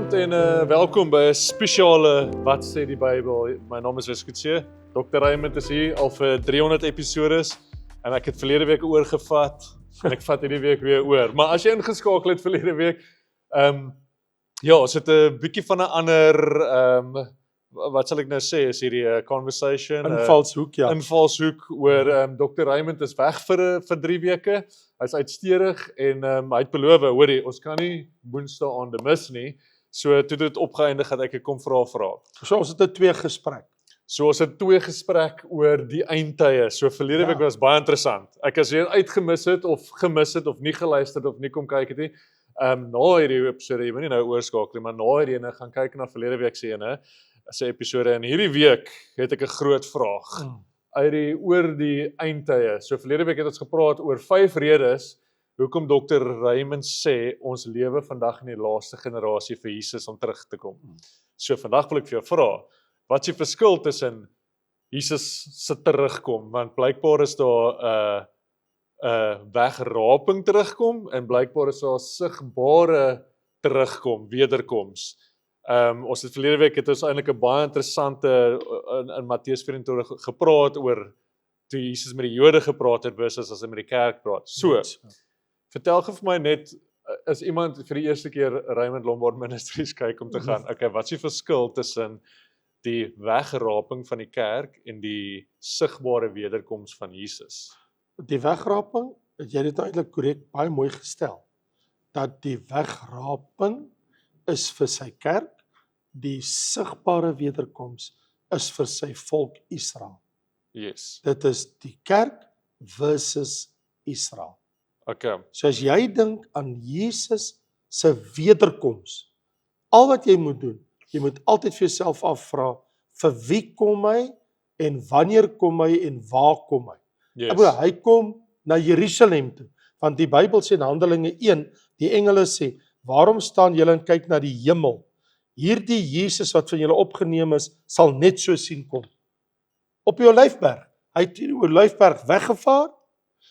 Goeienaand en welkom by 'n spesiale Wat sê die Bybel. My naam is Wiskutse. Dr. Raymond is hier al vir 300 episodes en ek het verlede week oorgevat en ek vat hierdie week weer oor. Maar as jy ingeskakel het verlede week, ja, ons het 'n bietjie van 'n ander wat sal ek nou sê, is hierdie conversation, invalshoek, ja. Invalshoek oor Dr. Raymond is weg vir 3 weke. Hy's uitsteerig en hy het beloof, hoorie, ons kan nie Woensdae aande mis nie. So toe dit opgeëindig het ek kom vra. So ons het 'n 2 gesprek. So ons het 2 gesprek oor die eindtye. So verlede week was baie interessant. Ek as jy uitgemis het of gemis het of nie geluister of nie kom kyk het nie, na hierdie episode, jy moet nie nou oorskakel nie, maar na hierdie ene gaan kyk na verlede week se ene, se episode. En hierdie week het ek 'n groot vraag. Oor die eindtye. So verlede week het ons gepraat oor 5 redes hoekom Dr. Raymond sê ons lewe vandag in die laaste generasie vir Jesus om terug te kom. So vandag wil ek vir jou vra, wat is die verskil tussen Jesus se terugkom? Want blykbaar is daar 'n wegraping terugkom en blykbaar is daar 'n sigbare terugkom, wederkoms. Ons het verlede week het ons eintlik 'n baie interessante in Matteus 24 gepraat oor toe Jesus met die Jode gepraat het versus as hy met die kerk praat. So, vertel gou vir my net, is iemand vir die eerste keer Raymond Lombard Ministries kyk om te gaan, okay, wat is die verskil tussen die wegraping van die kerk en die sigbare wederkoms van Jesus? Die wegraping, het jy dit nou eintlik korrek baie mooi gestel, dat die wegraping is vir sy kerk, die sigbare wederkoms is vir sy volk Israel. Yes. Dit is die kerk versus Israel. Okay. So as jy dink aan Jesus se wederkoms, al wat jy moet doen, jy moet altyd vir jouself afvra, vir wie kom hy en wanneer kom hy en waar kom hy? Yes. Hy kom na Jerusalem toe, want die Bybel sê in Handelinge 1, die engele sê, waarom staan julle en kyk na die hemel? Hierdie Jesus wat van julle opgeneem is, sal net so sien kom. Op die Olyfberg. Hy het die Olyfberg weggevaar,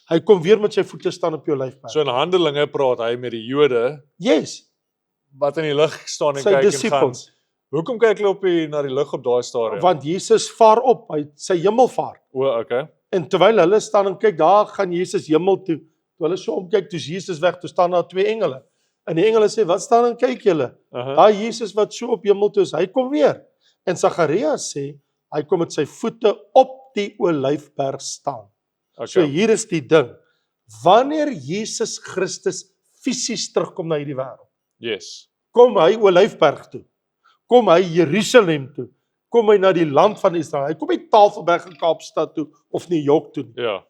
hy kom weer met sy voete staan op die Olyfberg. So in Handelinge praat hy met die Jode, Yes, wat in die lug staan en sy kyk disciples. en gaan. Hoekom kyk hulle na die lug op daai stadium? Want Jesus vaar op, hy het sy hemelvaart. Okay. En terwyl hulle staan en kyk, daar gaan Jesus hemel toe. Toe hulle so omkyk, toe is Jesus weg, toe staan daar 2 engele. En die engele sê, wat staan en kyk julle? Daai Jesus wat so op hemel toe is, hy kom weer. En Sagaria sê, hy kom met sy voete op die Olyfberg staan. Okay. So hier is die ding. Wanneer Jesus Christus fisies terugkom na hierdie wêreld, Yes. kom hy Olyfberg toe, kom hy Jerusalem toe, kom hy na die land van Israel, hy kom nie Tafelberg in Kaapstad toe, of New York toe nie. Ja.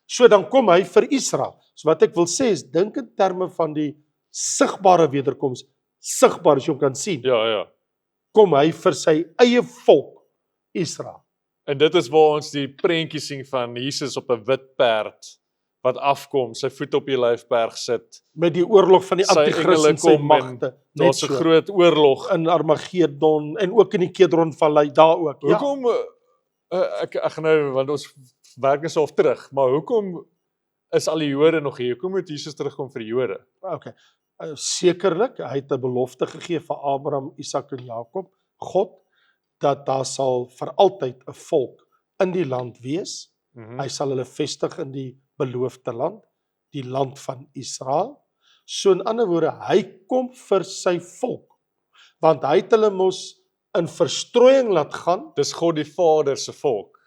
So dan kom hy vir Israel. So wat ek wil sê is, dink in terme van die sigbare wederkoms, sigbaar as jy hom kan sien, Ja. kom hy vir sy eie volk, Israel. En dit is waar ons die prentjie sien van Jesus op 'n wit perd wat afkom, sy voet op die Olyfberg sit. Met die oorlog van die Sy Antichrist engele en sy kom magte. en daar's 'n so. groot oorlog. In Armageddon en ook in die Kedronvallei daar ook. Ja. Hoekom ek gaan nou, want ons werk net so half terug, maar hoekom is al die Jode nog hier? Hoekom moet Jesus terugkom vir die Jode? Okay. Sekerlik, hy het 'n belofte gegee vir Abraham, Isak en Jakob, God, dat daar sal vir altyd 'n volk in die land wees. Hy sal hulle vestig in die beloofde land, die land van Israel. So in ander woorde, hy kom vir sy volk, want hy het hulle mos in verstrooiing laat gaan. Dis God die Vader se volk.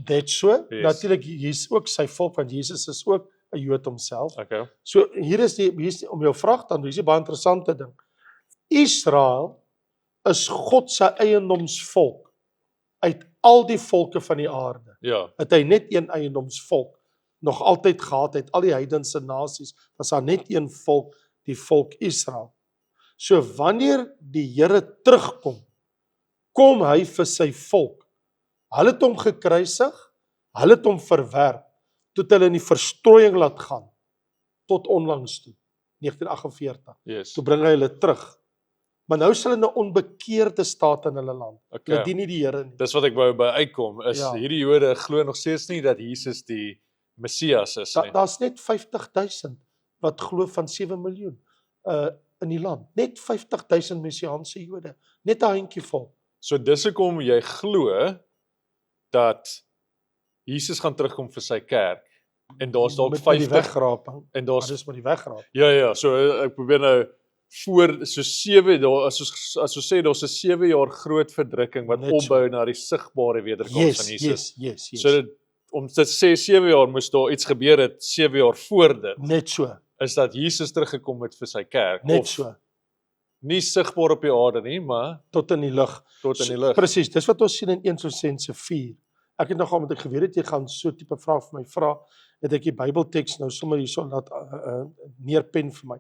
Dit so, Yes. natuurlik hier's ook sy volk, want Jesus is ook 'n Jood homself. Okay. So hier is om jou vraag dan, dis 'n baie interessante ding. Israel is God se eiendomsvolk uit al die volke van die aarde. Ja. Het hy net een eiendomsvolk nog altyd gehad, uit al die heidense nasies, was daar net een volk, die volk Israel. So wanneer die Here terugkom, kom hy vir sy volk. Hulle het hom gekruisig, hulle het hom verwerp, toe het hulle in die verstrooiing laat gaan, tot onlangs toe, 1948. Yes. Toe bring hy hulle terug. Maar nou is hulle in 'n onbekeerde staat in hulle land. Okay. Hulle dien nie die Here nie. Dis wat ek wou by uitkom, is Ja. hierdie Jode glo nog steeds nie dat Jesus die Messias is nie. Daar's net 50,000 wat glo van 7 miljoen. in die land. Net 50.000 Messiaanse Jode. Net 'n handjievol. So dis hoekom jy glo dat Jesus gaan terugkom vir sy kerk en daar's dalk Met die 50 wegraping. en Maar daar's dis met die wegraping. ja, so ek probeer nou voor so 7 daar as ons sê daar's 'n 7 jaar groot verdrukking wat Net so. opbou na die sigbare wederkoms van Jesus. Yes. So dit, om te sê 7 jaar moes daar iets gebeur het 7 jaar voor dit, Net so. is dat Jesus teruggekom het vir sy kerk. Net of so. nie sigbaar op die aarde nie, maar Tot in die lug. tot in die lug. Presies, dis wat ons sien in 1 Tessalonisense 4. Ek het nogal met ek geweet het jy gaan so tipe vraag vir my vra, het ek die Bybelteks nou sommer hierso laat neerpen vir my.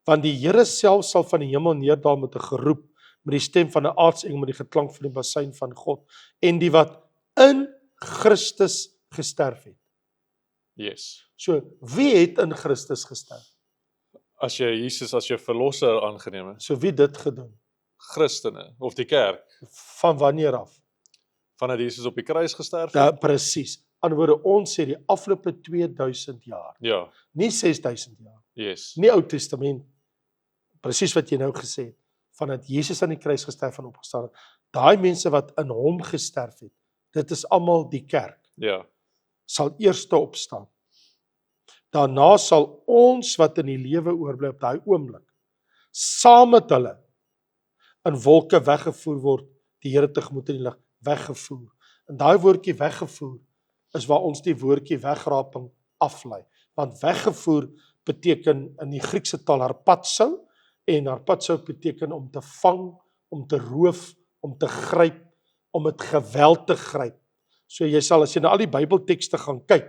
Want die Here self sal van die hemel neerdal met 'n geroep, met die stem van 'n aartsengel, met die geklank van die basuin van God, en die wat in Christus gesterf het. Yes. So, wie het in Christus gesterf? As jy Jesus as jou verlosser aangeneem het, So wie het dit gedoen? Christene of die kerk, Van wanneer af? vandat Jesus op die kruis gesterf het. Da presies. Anderswoorde, ons sê die afgelope 2000 jaar, Ja, nie 6000 jaar, yes. nie Ou Testament, presies wat jy nou gesê het, vandat Jesus aan die kruis gesterf en opgestaan het. Daai mense wat in hom gesterf het, dit is almal die kerk, Ja. sal eerste opstaan. Daarna sal ons wat in die lewe oorbly op daai oomblik, saam met hulle in wolke weggevoer word, die Here tegemoet in die lig, weggevoer. En daai woordjie weggevoer is waar ons die woordjie wegraping aflei. Want weggevoer beteken in die Griekse taal harpazo, en harpazo beteken om te vang, om te roof, om te gryp, om met geweld te gryp. So jy sal, as jy na al die Bybeltekste gaan kyk,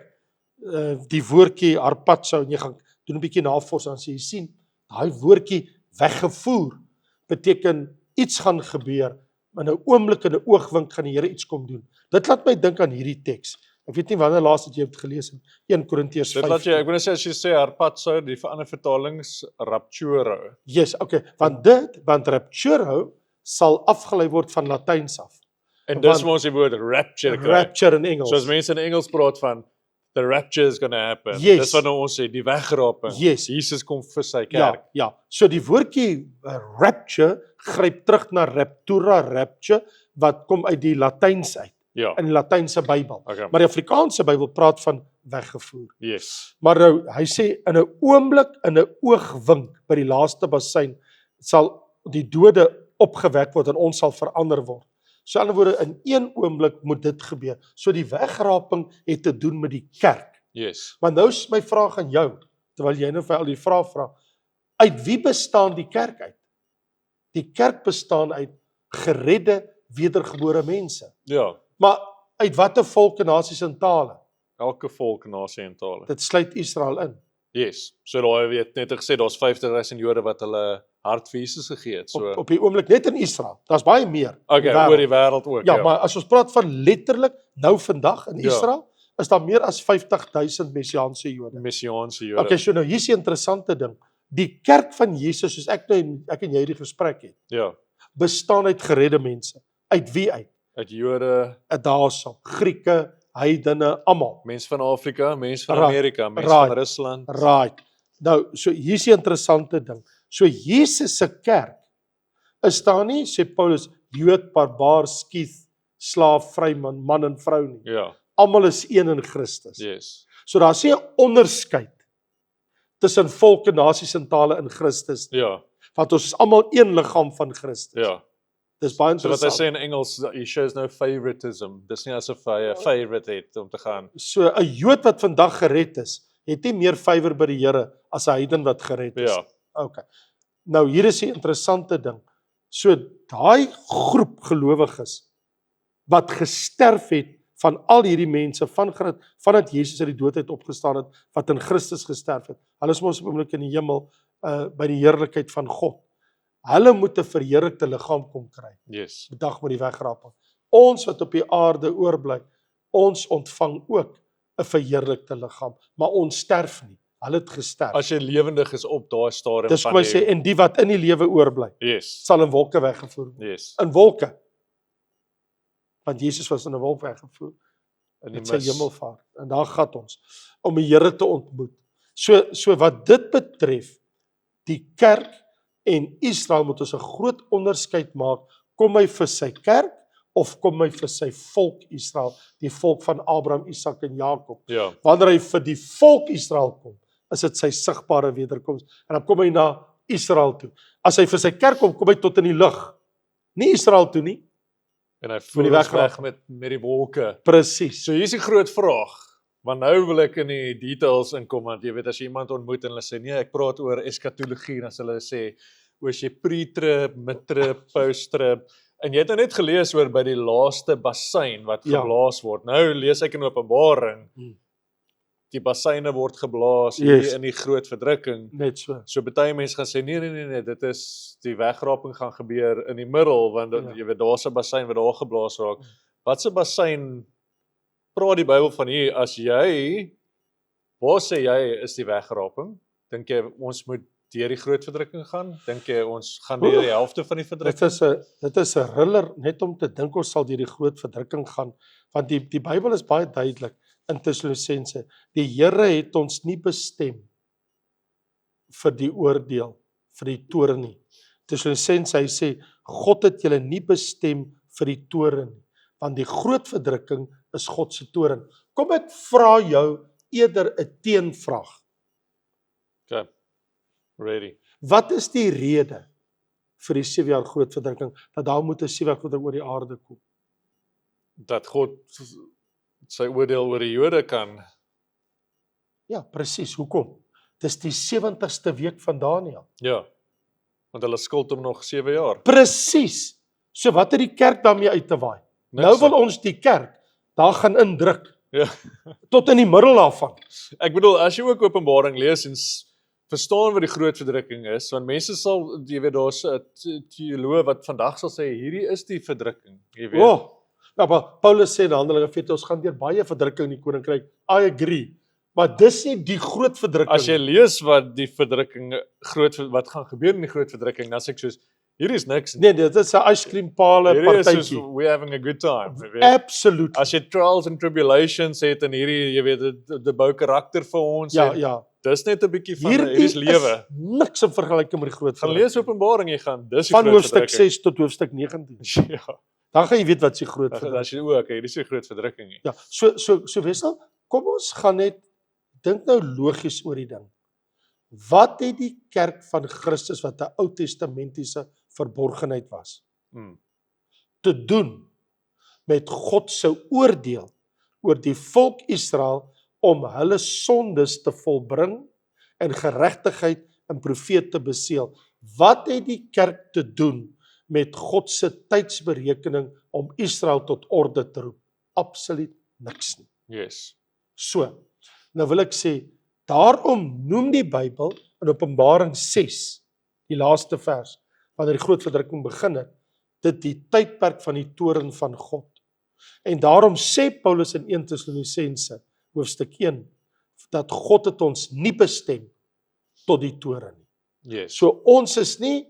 die woordjie harpazo, en jy gaan doen 'n bietjie navorsing, dan sê jy sien, daai woordjie weggevoer beteken iets gaan gebeur, maar in 'n oomblik, in 'n oogwink gaan die Here iets kom doen. Dit laat my dink aan hierdie teks. Ek weet nie wanneer laas het jy dit gelees in 1 Korintiërs 5. Dit laat jy, ek wil net sê as jy sê harpazo, die ander vertalings rapturo. Yes, okay, want rapturo sal afgelei word van Latyns af. En dis Want- waar ons die woord rapture kry. Rapture in Engels. So as mense in Engels praat van the rapture is going to happen. Yes. Dis wat nou ons sê, die wegraping. Yes. Jesus kom vir sy Ja, kerk. ja. So die woordjie rapture gryp terug na raptura, rapture, wat kom uit die Latyns uit, Ja. in die Latynse Bybel. Okay. Maar die Afrikaanse Bybel praat van weggevoer. Yes. Maar nou, hy sê in 'n oomblik, in 'n oogwink by die laaste bassein sal die dode opgewek word en ons sal verander word. So in ander woorde, in een oomblik moet dit gebeur. So die wegraping het te doen met die kerk. Yes. Maar nou is my vraag aan jou, terwyl jy nou vir al die vrae vra, uit wie bestaan die kerk uit? Die kerk bestaan uit geredde, wedergebore mense. Ja. Maar uit watter volke, nasies en tale? Elke volk, nasie en tale. Dit sluit Israel in. Yes. So daai weet net gesê daar's 50.000 Jode wat hulle hart vir Jesus gegee het. So Op die oomblik net in Israel. Daar's baie meer. in okay, die wêreld. oor die wêreld ook. Ja, maar as ons praat van letterlik nou vandag in Ja. Israel, is daar meer as 50.000 Messiaanse Jode. Messiaanse Jode. Okay, so nou hier's 'n interessante ding. Die kerk van Jesus, soos ek en jy hierdie gesprek het, Ja. bestaan uit geredde mense. Uit wie uit? Uit Jode, Daarso, Grieke, heidene, almal. mense van Afrika, mense van Right. Amerika, mense Right. van Rusland. Right. Nou, so hier's 'n interessante ding. So Jesus se kerk is daar nie, sê Paulus, Jood, barbaar, skiet, slaaf, vryman, man en vrou nie. Ja. Almal is een in Christus. Yes. So daar's nie 'n onderskeid tussen volke, nasies en tale in Christus nie. Ja. Want ons is almal een liggaam van Christus. Ja. Dis baie So wat hy interessant. sê in Engels, he shows no favoritism. Dis nie asof hy 'n favorite het om te gaan. So 'n Jood wat vandag gered is, het nie meer favour by die Here as 'n heiden wat gered is. Ja. Okay. Nou hier is die interessante ding. So daai groep gelowiges wat gesterf het van al hierdie mense vandat Jesus uit die dood uit opgestaan het, wat in Christus gesterf het. Hulle is mos op 'n oomblik in die hemel by die heerlikheid van God. Hulle moet 'n verheerlikte liggaam kom kry. Yes. Bedag met die wegraping. Ons wat op die aarde oorbly, ons ontvang ook 'n verheerlikte liggaam, maar ons sterf nie. Hulle het gesterf. As jy lewendig is op daai stadium Dis van kom hy sê, en die wat in die lewe oorbly, Yes. sal in wolke weggevoer word. Yes. In wolke. Want Jesus was in 'n wolk weggevoer In die met sy mis. hemelvaart. En daar gaan ons om die Here te ontmoet. So wat dit betref, die kerk En Israel moet ons 'n groot onderskeid maak, kom hy vir sy kerk of kom hy vir sy volk Israel, die volk van Abraham, Isak en Jakob. Ja. Wanneer hy vir die volk Israel kom, is dit sy sigbare wederkoms en dan kom hy na Israel toe. As hy vir sy kerk kom, kom hy tot in die lug. Nie Israel toe nie. En hy Moet voer die ons wegraak. weg met die wolke. Presies. So hier is die groot vraag. Maar nou wil ek in die details inkom, want jy weet as jy iemand ontmoet en hulle sê nee, ek praat oor eskatologie, dan sal hulle sê oor jy pre-trib, mid-trib, post-trib. En jy het nou net gelees oor by die laaste bassein wat Ja. geblaas word. Nou lees ek in Openbaring, die basseine word geblaas hier Yes. in die groot verdrukking. Net so. So baie mense gaan sê nee, dit is die wegraping gaan gebeur in die middel, want Ja. jy weet daar's 'n bassein wat daar geblaas raak. Wat 'n bassein praat die Bybel van hier as jy, waar sê jy is die wegraping? Dink jy ons moet deur die groot verdrukking gaan? Dink jy ons gaan deur die helfte van die verdrukking? Dit is 'n thriller net om te dink ons sal deur die groot verdrukking gaan, want die Bybel is baie duidelik in Tessalonisense. Die Here het ons nie bestem vir die oordeel, vir die toorn nie. Tessalonisense, hy sê God het julle nie bestem vir die toorn nie, want die groot verdrukking is God se toorn. Kom ek vra jou eerder 'n teenvraag. Okay. Ready. Wat is die rede vir die 7 jaar groot verdrukking, dat daar moet 'n 7 jaar verdrukking oor die aarde kom? Dat God sy oordeel oor die Jode kan. Ja, presies. Hoekom? Dis die 70ste week van Daniël. Ja. Want hulle skuld hom nog 7 jaar. Presies. So wat het die kerk daarmee uit te waai? Nou wil ons die kerk daar gaan indruk. Ja. Tot in die middel daarvan. Ek bedoel as jy ook Openbaring lees en verstaan wat die groot verdrukking is, want mense sal, jy weet daar's 'n teoloog wat vandag sal sê hierdie is die verdrukking, jy weet. Nou, maar Paulus sê in Handelinge 14 ons gaan deur baie verdrukking in die koninkryk. I agree. Maar dis nie die groot verdrukking. As jy lees wat die verdrukking wat gaan gebeur in die groot verdrukking, dan sê ek soos hierdie is niks. Nee, dit is 'n ijskrimpale Hierdie is soos partytjie. we're having a good time, jy weet. Absoluut. As jy trials and tribulations het en hierdie, jy weet, dit bou karakter vir ons Ja, en ja. dis net 'n bietjie van Hierdie hierdie is lewe. is niks in vergelyking met die groot Gaan verdrukking. lees Openbaring, jy gaan dis die Van groot hoofstuk verdrukking. 6 tot hoofstuk 19. Ja. Dan gaan jy weet wat se groot verdrukking. As jy ook, hierdie is die groot verdrukking nie. Ja, so Wessel, kom ons gaan net dink nou logies oor die ding. Wat het die kerk van Christus wat 'n Ou Testamentiese verborgenheid was, te doen met God se oordeel oor die volk Israel om hulle sondes te volbring en geregtigheid in profete te beseël? Wat het die kerk te doen met God se tydsberekening om Israel tot orde te roep? Absoluut niks nie. Yes. So, nou wil ek sê, daarom noem die Bybel in Openbaring 6, die laaste vers, wanneer die groot verdrukking begin het, dit die tydperk van die toorn van God. En daarom sê Paulus in 1 Tessalonisense, hoofstuk 1, dat God het ons nie bestem tot die toorn nie. Yes. So ons is nie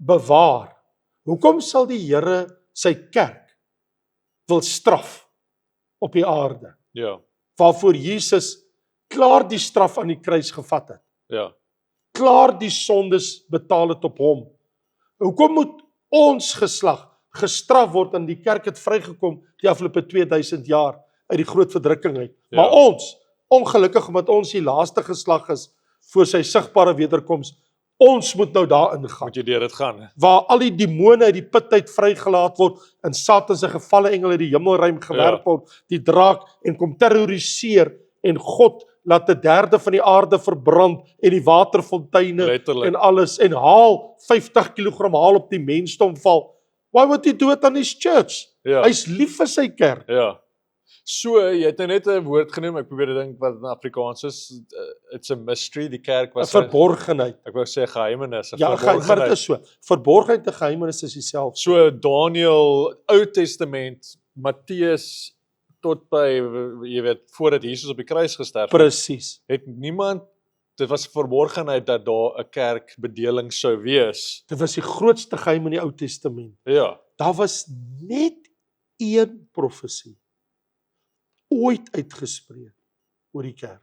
bewaar. Hoekom sal die Here sy kerk wil straf op die aarde? Ja. Waarvoor Jesus klaar die straf aan die kruis gevat het. Ja. Klaar die sondes betaal het op hom. Hoekom moet ons geslag gestraf word en die kerk het vrygekom die afgelope 2000 jaar uit die groot verdrukking uit? Ja. Maar ons, ongelukkig omdat ons die laaste geslag is voor sy sigbare wederkoms, ons moet nou daarin gaan. Moet jy deur dit gaan. Waar al die demone uit die put uit vrygelaat word en Satan se gevalle engele uit die hemelruim gewerp word, die draak en kom terroriseer en God laat 'n derde van die aarde verbrand en die waterfonteine Letterlik. en alles en haal 50 kg haal op die mensdom val. Why would he do it on his church? Ja. Hy's lief vir sy kerk. Ja. So, jy het nou net 'n woord genoem, ek probeer dink wat in Afrikaans is. It's a mystery, die kerk 'n was Verborgenheid. ek wou sê geheimenis, 'n Ja, maar verborgenheid. dit is so. Verborgenheid en geheimenis is dieselfde. So Daniël, Ou Testament, Matteus tot by jy weet voordat Jesus op die kruis gesterf het, Presies. het niemand dit was verborgenheid dat daar 'n kerkbedeling sou wees. Dit was die grootste geheim in die Ou Testament. Ja. Daar was net een profesie ooit uitgespreek oor die kerk.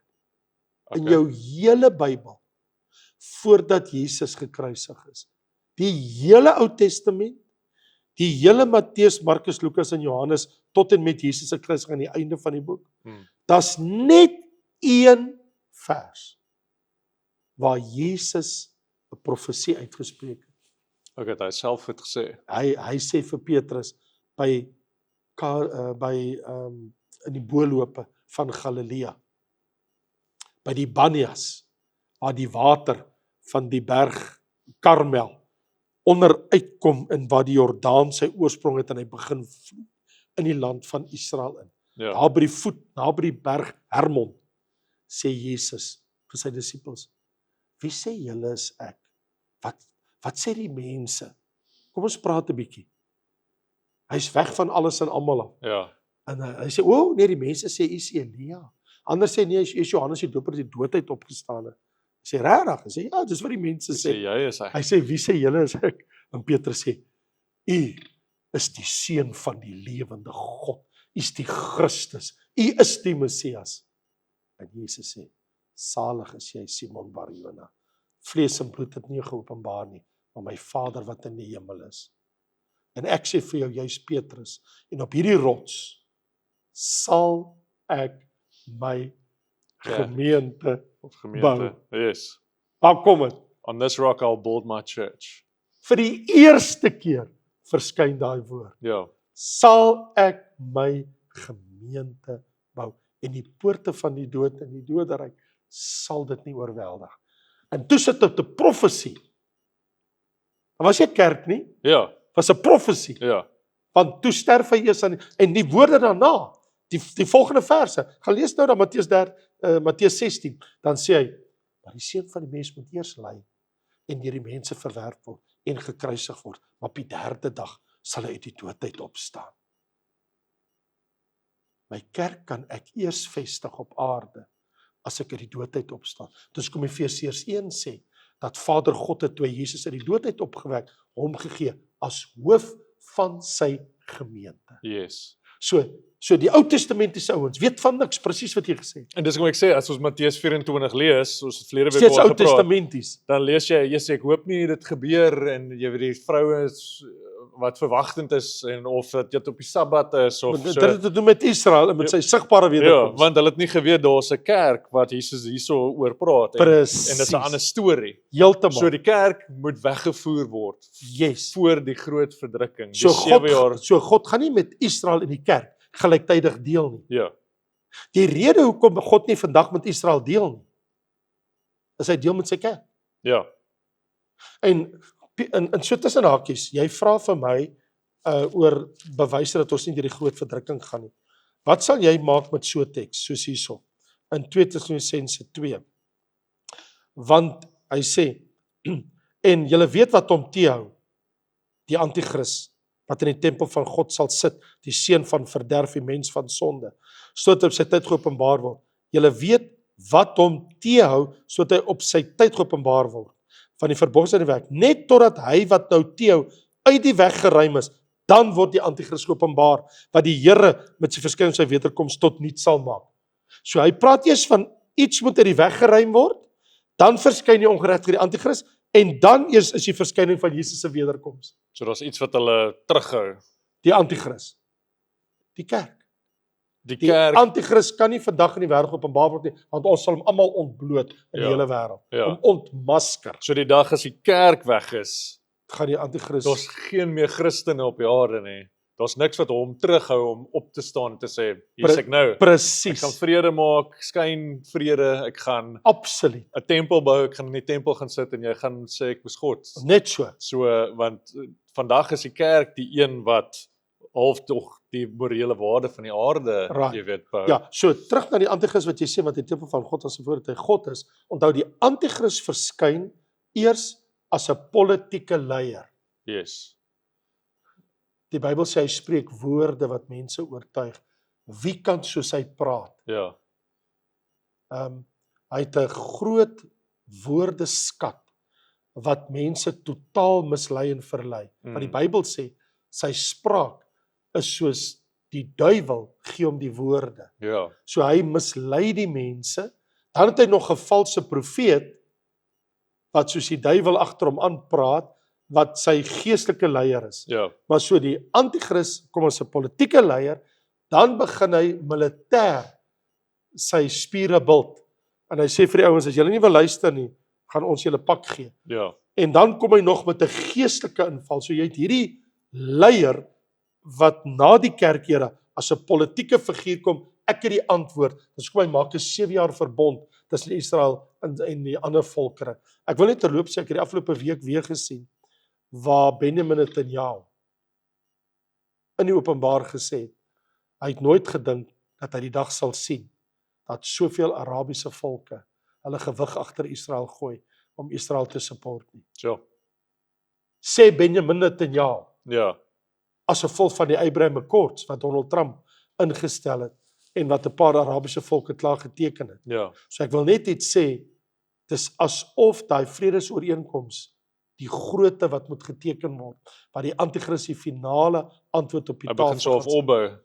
In Okay. jou hele Bybel voordat Jesus gekruisig is. Die hele Ou Testament, die hele Matteus, Markus, Lukas en Johannes tot en met Jesus se kruising aan die einde van die boek. Daar's net een vers waar Jesus 'n profesie uitgespreek het. Okay, hy self het gesê. Hy sê vir Petrus by in die boorlope van Galilea, by die Banias, waar die water van die berg Karmel onderuitkom en waar die Jordaan sy oorsprong het en hy begin vloei in die land van Israel in. Ja. Daar by die voet, daar by die berg Hermon, sê Jesus vir sy disippels, wie sê julle is ek? Wat sê die mense? Kom ons praat 'n bietjie. Hy's weg van alles en almal af. Ja. En hy sê, o nee, die mense sê, u is Elia. Ander sê, nee, hy is Johannes die Doper uit die dood uit opgestane. Hy sê, regtig? Hy sê, ja, dis wat die mense sê. Jy is hy. Hy sê, wie sê julle is ek? En Petrus sê, u is die seun van die lewende God. U is die Christus. U is die Messias. En Jesus sê, salig is jy, Simon Bar-Jona. Vlees en bloed het nie geopenbaar nie, maar my Vader wat in die hemel is. En ek sê vir jou, jy's Petrus, en op hierdie rots sal ek my gemeente bou. Yes. Waar kom dit? On this rock I'll build my church. Vir die eerste keer verskyn daai woord. Ja. Sal ek my gemeente bou. En die poorte van die dood en die doderyk sal dit nie oorweldig. En toe sit dit 'n profesie. Dit was nie kerk nie, Ja. was 'n profesie. Ja. Want toe sterf hy eers en die woorde daarna, die volgende verse, gaan lees nou dan Matteus 16, dan sê hy, maar die seun van die mens moet eers ly en deur die mense verwerp word en gekruisig word, maar op die 3de dag sal hy uit die dood uit opstaan. My kerk kan ek eers vestig op aarde as ek uit die dood uit opstaan. Dus kom Efesiërs 1 sê dat Vader God het toe Jesus uit die dood uit opgewek, hom gegee as hoof van sy gemeente. Yes. So die Ou Testamentiese ouens weet van niks, presies wat jy gesê het. En dis kom ek sê, as ons Matteus 24 lees, soos verlede week Steeds al Ou gepraat, Testamenties. dan lees jy, ek hoop nie dit gebeur en jy weet die vrouens wat verwagtend is en of dit op die Sabbat is of Dit so. het te doen met Israel en met sy sigbare Ja, wederkoms. want hulle het nie geweet daar's 'n kerk wat Jesus hierso oor praat Precies. en dis 'n ander storie. Heeltemal. So die kerk moet weggevoer word Yes. voor die groot verdrukking. Die So 7 jaar. God gaan nie met Israel en die kerk gelyktydig deel nie. Ja. Die rede hoekom God nie vandag met Israel deel nie, is hy deel met sy kerk. Ja. En in so tussen hakies, jy vra vir my oor bewyse dat ons nie deur die groot verdrukking gaan nie. Wat sal jy maak met so 'n teks soos hierso in 2 Tessalonisense 2? Want hy sê en julle weet wat hom teehou, die anti-kris wat in die tempel van God sal sit, die seun van verderf, die mens van sonde, sodat hy op sy tyd geopenbaar word. Julle weet wat hom teehou, sodat hy op sy tyd geopenbaar word. Van die verborgene werk, net totdat hy wat nou teehou uit die weg geruim is, dan word die anti-kris geopenbaar, wat die Here met sy verskyning sy wederkoms tot nuut sal maak. So hy praat eers van iets moet uit die weg geruim word, dan verskyn die ongeregtigheid die anti-kris, en dan eers is die verskyning van Jesus se wederkoms. So daar's iets wat hulle terughou. Die anti-kris. Die kerk. Die Die kerk. anti-kris kan nie vandag in die wêreld openbaar word nie, want ons sal hom almal ontbloot in die Ja. hele wêreld. Ja. Om ontmasker. So die dag as die kerk weg is, Gaan die anti-kris. daar's geen meer Christene op die aarde nie. Daar's niks wat hom terughou om op te staan en te sê, hier's ek nou. Ek Presies. gaan vrede maak, skyn vrede, ek gaan Absoluut. 'n tempel bou, ek gaan in die tempel gaan sit en jy gaan sê ek was God. Net so. So want vandag is die kerk die een wat half tog die morele waarde van die aarde, Right. jy weet, bou. Ja, so terug na die anti-kris wat jy sê wat die tempel van God as voordat hy God is. Onthou die anti-kris verskyn eers as 'n politieke leier. Yes. Die Bybel sê hy spreek woorde wat mense oortuig. Wie kan soos hy praat? Ja. Hy het 'n groot woordeskat wat mense totaal mislei en verlei. Want die Bybel sê sy spraak is soos die duiwel gee hom die woorde. Ja. So hy mislei die mense. Dan het hy nog 'n valse profeet wat soos die duiwel agter hom aanpraat wat sy geestelike leier is. Ja. Maar so die anti-kris kom as 'n politieke leier, dan begin hy militêr sy spiere bult. En hy sê vir die ouens, as julle nie wil luister nie, gaan ons julle pak gee. Ja. En dan kom hy nog met 'n geestelike inval. So jy het hierdie leier wat na die kerkere as 'n politieke figuur kom, ek het die antwoord. Dis kom hy maak 'n 7 jaar verbond tussen Israel en die ander volkere. Ek wil net terloops sê, ek het die afgelope week weer gesien waar Benjamin Netanyahu in die openbaar gesê het, hy het nooit gedink dat hy die dag sal sien dat soveel Arabiese volke hulle gewig agter Israel gooi om Israel te support nie. Ja. Sê Benjamin Netanyahu Ja. as gevolg van die Abraham Accords wat Donald Trump ingestel het en wat 'n paar Arabiese volke klaar geteken het. Ja. So ek wil net iets sê, dis asof daai vredesooreenkoms die grootte wat moet geteken word, wat die anti-kris die finale antwoord op die Hy tafel begin so gaan of sit. opbou.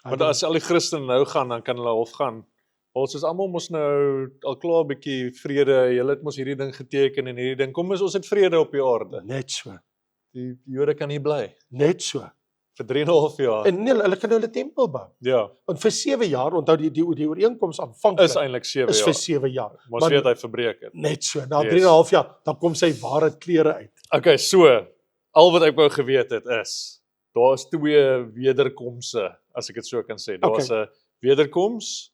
Want Hy- as al die Christene nou gaan, dan kan hulle hof gaan. Ons is almal mos nou al klaar 'n bietjie vrede. Julle het mos hierdie ding geteken en hierdie ding. Kom ons het vrede op die aarde. Net so, Die Jode kan hier bly net so. vir 3,5 jaar. En nee, hulle kan nou hulle tempel bou. Ja, En vir 7 jaar, onthou die ooreenkoms aanvanklik is eintlik 7 is jaar. vir 7 jaar. Ons Maar weet hy verbreek het. net so, na Yes. 3,5 jaar, dan kom sy ware klere uit. Okay, so al wat ek wou geweet het is daar is 2 wederkomste, as ek dit so kan sê. Daar's 'n wederkoms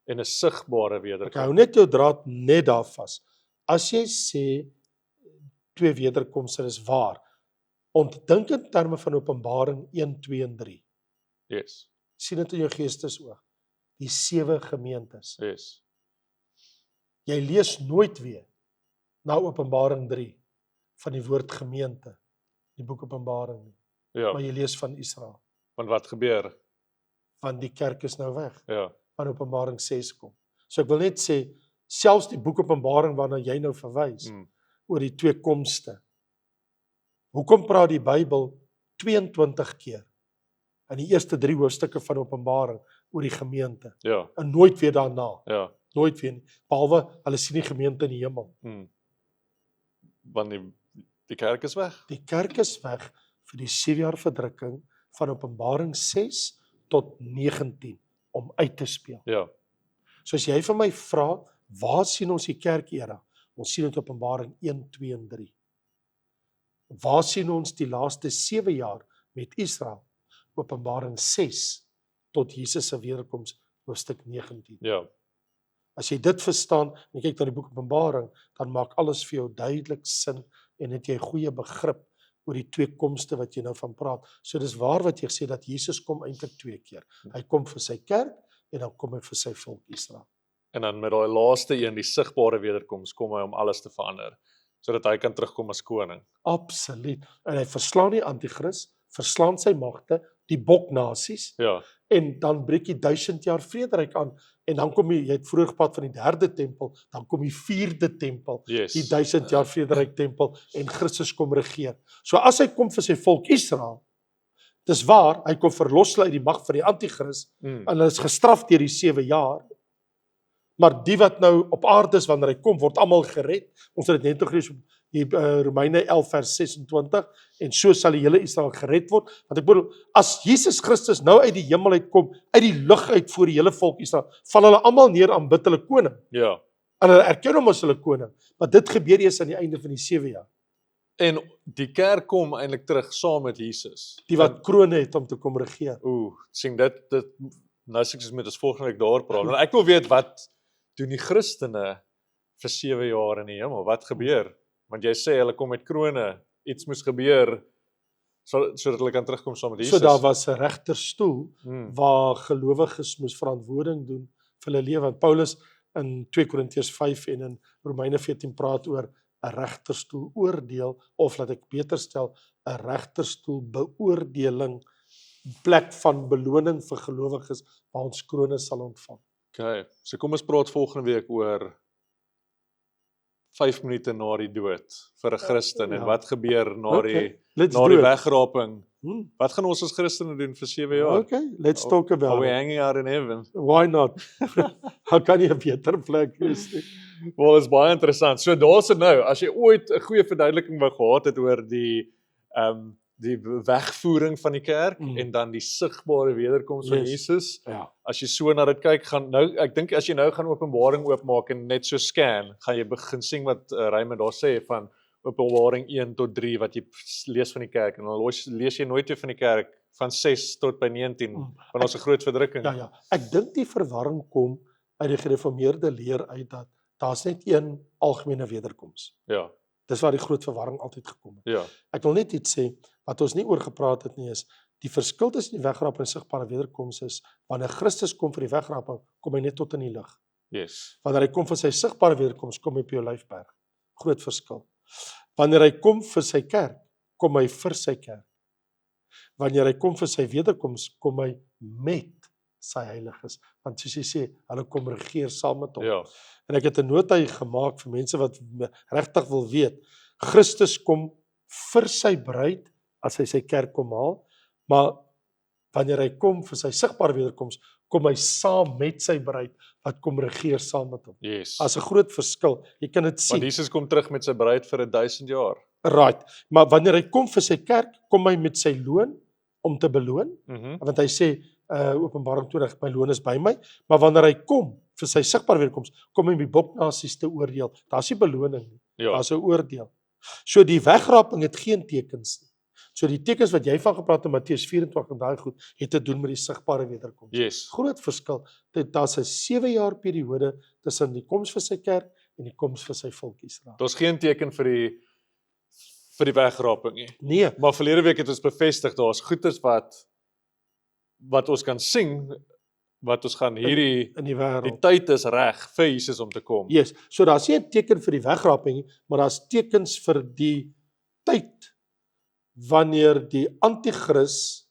en 'n sigbare Ek wederkoms. hou net jou draad net daar vas. As jy sê 2 wederkomste is waar, ontdink in terme van Openbaring 1, 2 en 3. Yes. Sien dit in jou geestesoog. Die 7 gemeentes. Yes. Jy lees nooit weer na Openbaring 3 van die woord gemeente, die boek Openbaring nie, Ja, maar jy lees van Israel, want wat gebeur? want die kerk is nou weg, Ja. van Openbaring 6 kom. So ek wil net sê, selfs die boek Openbaring waarna jy nou verwys, oor die 2 komste. Hoekom praat die Bybel 22 keer in die eerste 3 hoofstukke van Openbaring oor die gemeente Ja, en nooit weer daarna, ja. nooit weer nie, behalwe hulle sien die gemeente in die hemel. Want die kerk is weg. Die kerk is weg vir die 7 jaar verdrukking van Openbaring 6 tot 19 om uit te speel. Ja. So as jy vir my vra, waar sien ons die kerkera? Ons sien dit Openbaring 1, 2 en 3. Waar sien ons die laaste 7 jaar met Israel? Openbaring 6 tot Jesus se wederkoms, hoofstuk 19. Ja. As jy dit verstaan en jy kyk na die boek Openbaring, dan maak alles vir jou duidelik sin en het jy goeie begrip oor die 2 komste wat jy nou van praat. So dis waar wat jy sê dat Jesus kom eintlik 2 keer. Hy kom vir sy kerk en dan kom hy vir sy volk Israel. En dan met daai laaste een, die sigbare wederkoms, kom hy om alles te verander, sodat hy kan terugkom as koning. Absoluut. En hy verslaan die anti-kris, verslaan sy magte, die boknasies, Ja. en dan breek die 1000 jaar vrederyk aan en dan kom jy het vroeër gepraat van die 3de tempel, dan kom die 4de tempel, Yes. die 1000 jaar vrederyk tempel en Christus kom regeer. So as hy kom vir sy volk Israel, dis waar, hy kom verlos hulle uit die mag van die anti-kris en hulle is gestraf deur die 7 jaar. Maar die wat nou op aarde is wanneer hy kom, word almal gered. Ons het dit net gelees op Romeine 11 vers 26 en so sal die hele Israel gered word. Want ek bedoel, as Jesus Christus nou uit die hemel uitkom, uit die lug uit voor die hele volk Israel, val hulle almal neer aanbid hulle koning. Ja. En hulle erken hom as hulle koning. Maar dit gebeur eers aan die einde van die 7 jaar. En die kerk kom eintlik terug saam met Jesus. Die wat krone het om te kom regeer. Sien dit nou sê ek met ons volgende week daar praat. Want ek wil weet wat doen die Christene vir 7 jaar in die hemel? Wat gebeur? Want jy sê hulle kom met krone, iets moes gebeur sodat hulle kan terugkom saam met Jesus. So daar was 'n regterstoel Hmm. waar gelowiges moes verantwoording doen vir hulle lewe. Want Paulus in 2 Korintiërs 5 en in Romeine 14 praat oor 'n regterstoel oordeel, of laat ek beter stel, 'n regterstoel beoordeling, plek van beloning vir gelowiges waar ons krone sal ontvang. Okay, so kom ons praat volgende week oor 5 minute na die dood vir 'n Christen en Ja. wat gebeur na Let's die do it. wegraping. Wat gaan ons as Christene doen vir 7 jaar? Okay, let's talk Are about we it. hanging out in heaven? Why not? How kan jy 'n beter plek wees nie? Wel, is baie interessant. So daar's dit nou, as jy ooit 'n goeie verduideliking wou gehad het oor die wegvoering van die kerk en dan die sigbare wederkoms van Jesus. Ja. As jy so na dit kyk, ek dink as jy nou gaan Openbaring oopmaak en net so scan, gaan jy begin sien wat Raymond daar sê van Openbaring 1 tot 3 wat jy lees van die kerk en dan lees jy nooit weer van die kerk van 6 tot by 19, want ons 'n groot verdrukking. Ja. Ek dink die verwarring kom uit die gereformeerde leer uit dat daar's net een algemene wederkoms. Ja. Dis waar die groot verwarring altyd gekom het. Ja. Ek wil net iets sê wat ons nie oor gepraat het nie is die verskil tussen die wegraping en sigbare wederkoms is wanneer Christus kom vir die wegraping, kom hy net tot in die lig. Yes. Wanneer hy kom vir sy sigbare wederkoms, kom hy op die Olyfberg. Groot verskil. Wanneer hy kom vir sy kerk, kom hy vir sy kerk. Wanneer hy kom vir sy wederkoms, kom hy met sy heiliges. Want soos hy sê, hulle kom regeer saam met hom. Ja. En ek het 'n nota hier gemaak vir mense wat regtig wil weet. Christus kom vir sy bruid as hy sy kerk kom haal, maar wanneer hy kom vir sy sigbare wederkoms, kom hy saam met sy bruid wat kom regeer saam met hom. Yes. As 'n groot verskil. Jy kan dit sien. Want Jesus kom terug met sy bruid vir 1000 jaar. Right. Maar wanneer hy kom vir sy kerk, kom hy met sy loon om te beloon, want hy sê Openbaring 20, my loon is by my, maar wanneer hy kom vir sy sigbare wederkoms, kom hy met die boknasies te oordeel. Daar's nie beloning nie. Ja. Daar's 'n oordeel. So die wegraping het geen tekens nie. So die tekens wat jy van gepraat het in Matteus 24 en daai goed, het te doen met die sigbare wederkoms. Yes. Groot verskil. Daar's 'n 7 jaar periode tussen die koms vir sy kerk en die koms vir sy volk Israel. Daar's geen teken vir die wegraping nie. Nee, Maar verlede week het ons bevestig daar's goeters wat ons kan sien, wat ons gaan hierdie in die wêreld. die tyd is reg vir Jesus om te kom. Yes, so daar's nie 'n teken vir die wegraping nie, maar daar's tekens vir die tyd wanneer die anti-kris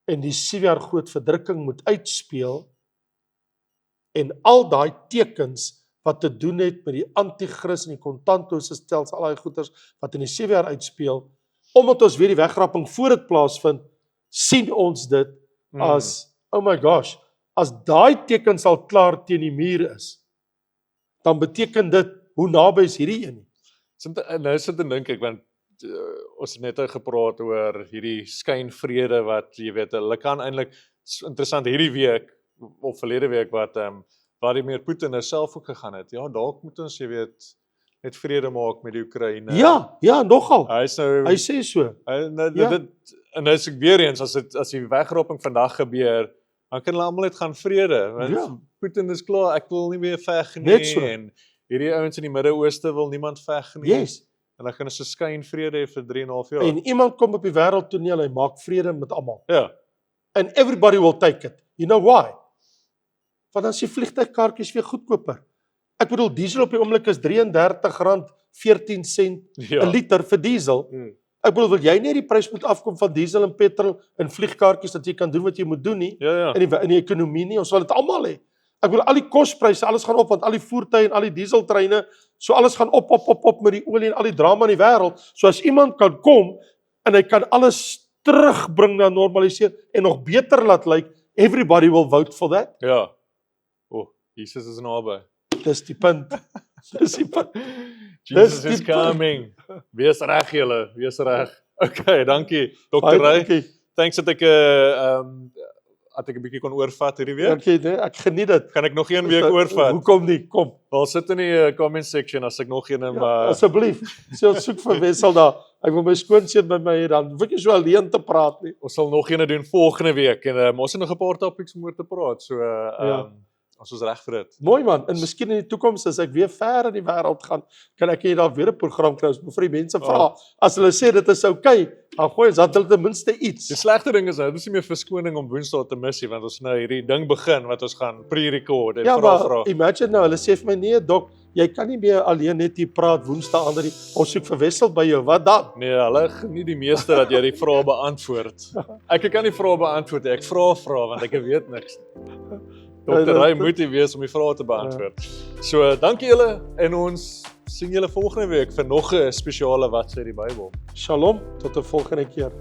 en die 7 jaar groot verdrukking moet uitspeel en al daai tekens wat te doen het met die anti-kris en die kontantlose stelsel, al daai goeters wat in die 7 jaar uitspeel, omdat ons weer die wegraping voor dit plaasvind, sien ons dit as, oh my gosh, as daai tekens al klaar teen die muur is, dan beteken dit, hoe naby is hierdie een nie? Nou sit en dink ek, want ons het net gepraat oor hierdie skynvrede wat, jy weet, hulle kan eintlik, interessant, hierdie week, of verlede week, wat Vladimir Putin nou self ook gegaan het, ja, dalk moet ons, jy weet, net vrede maak met die Oekraïne. Ja, nogal. Hy sê so. En as ek weer eens, as die wegraping vandag gebeur, dan kan hulle almal net gaan vrede, want Putin is klaar, ek wil nie meer veg nie, Net so. En hierdie ouens in die Midde-Ooste wil niemand veg nie. Yes. En dan gaan ons 'n skynvrede hê vir 3,5 jaar. En iemand kom op die wêreldtoneel, hy maak vrede met almal. Ja. And everybody will take it. You know why? Want dan is die vliegtuigkaartjies weer goedkoper. Ek bedoel, diesel op die oomblik is R33.14 Ja. 'n liter vir diesel. Ek bedoel, wil jy nie die prys moet afkom van diesel en petrol en vliegkaartjies dat jy kan doen wat jy moet doen nie? Ja. In die ekonomie nie, ons sal dit almal hê. Ek bedoel, al die kospryse, alles gaan op, want al die voertuie en al die dieseltreine, so alles gaan op met die olie en al die drama in die wêreld. So as iemand kan kom en hy kan alles terugbring na normaliseer en nog beter laat lyk, everybody will vote for that. Ja. Jesus is naby. Dis die punt. Dis die punt. Jesus is coming. Wees reg julle, wees reg. Okay, dankie Dr. Ray. Thanks dat ek 'n bietjie kon oorvat hierdie week. Dankie, nee, ek geniet dit. Kan ek nog een week oorvat? Hoekom nie? Kom. Wel sit in die comment section as ek nog een asseblief. Sê ons soek vir Wessel daar. Ek wil my skoonseun by my hê, dan hoef ek nie so alleen te praat nie. Ons sal nog een doen volgende week en ons het nog 'n paar topics om oor te praat. So ons is reg vir dit. Mooi man, en miskien in die toekoms as ek weer ver in die wêreld gaan, kan ek hier dalk weer 'n program kry, vir die mense vra. As hulle sê dit is oukei, dan gooi ons dat hulle ten minste iets. Die slegte ding is nou, dis nie meer verskoning om Woensdae te mis nie, want ons nou hierdie ding begin wat ons gaan pre-record en vra. Imagine nou, hulle sê vir my nee, dok, jy kan nie meer alleen net hier praat Woensdae ander, ons soek vir Wessel by jou. Wat dan? Nee, hulle geniet die meeste dat jy die vrae beantwoord. Ek kan nie vrae beantwoord nie. Ek vra want ek weet niks. Dr. Ray moet hier wees om die vrae te beantwoord. So, dankie julle en ons sien julle volgende week vir nog 'n spesiale Wat sê die Bybel. Shalom, tot 'n volgende keer.